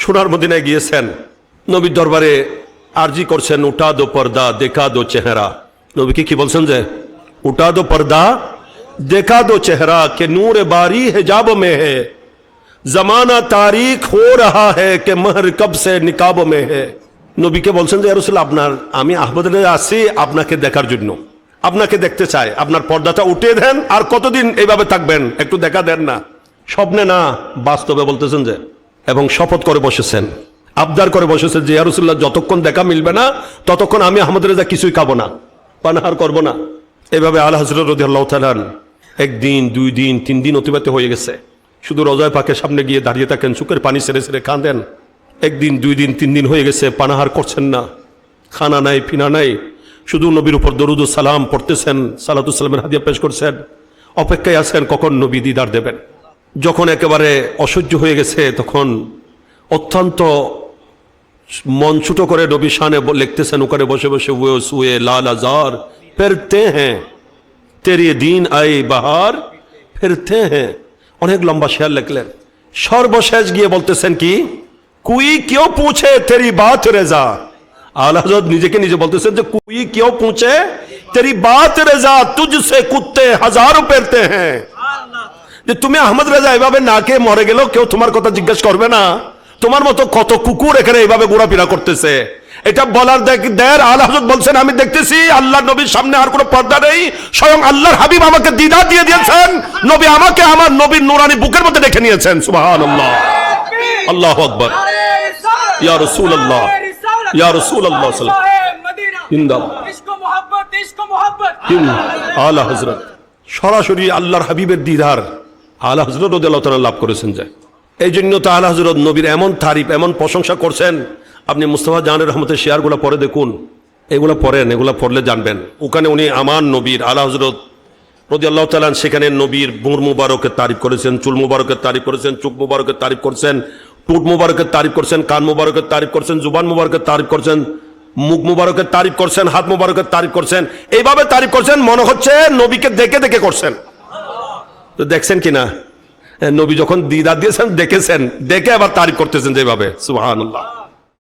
সোনার মদিনায় গিয়েছেন, নবীর দরবারে আরজি করছেন, উঠা দো পর্দা দেখা দো চেহারা। নবীকে কি বলছেন যে উঠা দো পর্দা দেখা দো চেহারা কে নূর বারি হিজাব মে হে, জমানা তারিখ হো রহা হে কে মহর কব সে নিকাব মে হে। নবীকে বলছেন যে ইয়া রাসূল, আপনার আমি আহমদে আসি আপনাকে দেখার জন্য, আপনাকে দেখতে চাই, আপনার পর্দাটা উঠিয়ে দেন। আর কতদিন এইভাবে থাকবেন, একটু দেখা দেন না। স্বপ্নে না, বাস্তবে বলতেছেন যে, এবং শপথ করে বসেছেন, আবদার করে বসেছেন যে ইয়া রাসূলুল্লাহ, যতক্ষণ দেখা মিলবে না ততক্ষণ আমি আহমদ রেজা কিছুই খাবো না, পানাহার করবো না। এইভাবে আলা হযরত রাদিয়াল্লাহু তাআলা একদিন, 2 দিন, 3 দিন অতিবাহিত হয়ে গেছে। শুধু রওজায়ে পাকের সামনে গিয়ে দাঁড়িয়ে থাকেন, চোখের পানি ছেড়ে ছেড়ে কাঁদেন। 1 দিন, 2 দিন, 3 দিন হয়ে গেছে, পানাহার করছেন না, খানা নাই, পিনা নাই, শুধু নবীর উপর দরুদ ও সালাম পড়তেছেন, সালাতু সালামের হাদিয়া পেশ করছেন, অপেক্ষায় আছেন কখন নবী দিদার দেবেন। যখন একেবারে অসহ্য হয়ে গেছে, তখন অত্যন্ত মন ছোট করে নবী শানে লিখতেছেন, ওখানে বসে বসে ও সুয়ে লাল আজার ফিরতে হ্যাঁ, তেরি দিন আই বাহার ফিরতে হ্যাঁ। অনেক লম্বা শেয়ার লিখলেন। সর্বশেষ গিয়ে বলতেছেন কি, কুই কেউ পুছে তেরি বাত রেজা। আলা হযরত নিজেকে নিজে বলতেছেন যে কুই কেউ পুছে তেরি বাত রেজা, তুঝসে কুত্তে হাজারো পেরতে হ্যাঁ। যে তুমি আহমদ রেজা এভাবে না খেয়ে মরে গেল, কেউ তোমার কথা জিজ্ঞেস করবে না? তোমার মতো কত কুকুর এখানে এইভাবে ঘোরাফেরা করতেছে। এটা বলার দেড় আলা হযরত বলছেন, আমি দেখতেছি আল্লাহ নবীর সামনে আর কোনো পর্দা নেই, স্বয়ং আল্লাহর হাবিব আমাকে দিদার দিয়ে দিয়েছেন, নবী আমাকে আমার নবীর নুরানি বুকের মধ্যে রেখে নিয়েছেন। সুবহানাল্লাহ, আল্লাহু আকবার, ইয়া রাসূলুল্লাহ, ইয়া রাসূলুল্লাহ সাল্লাল্লাহু আলাইহি ওয়াসাল্লাম। আলা হযরত সরাসরি আল্লাহর হাবিবের দিদার আলা হযরত রাদিয়াল্লাহু তাআলা লাভ করেছেন। যায় এই জন্য তো আলা হযরত নবীর এমন তারিফ, এমন প্রশংসা করছেন। আপনি মুস্তাফা জাহানের রহমতের শেয়ারগুলো পড়ে দেখুন, এগুলো পড়েন, এগুলো পড়লে জানবেন। ওখানে উনি আমার নবীর আলা হযরত রাদিয়াল্লাহু তাআলা সেখানে নবীর মুর মুবারকের তারিফ করেছেন, চুল মুবারকের তারিফ করেছেন, চোখ মুবারকের তারিফ করছেন, টুট মুবারকের তারিফ করছেন, কান মুবারকের তারিফ করছেন, জুবান মুবারকের তারিফ করছেন, মুখ মুবারকের তারিফ করছেন, হাত মুবারকের তারিফ করছেন। এইভাবে তারিফ করছেন, মনে হচ্ছে নবীকে দেখে দেখে করছেন। তো দেখছেন কিনা, নবী যখন দিদার দিয়েছেন দেখেছেন, দেখে আবার তারিফ করতেছেন যেভাবে। সুবহানাল্লাহ।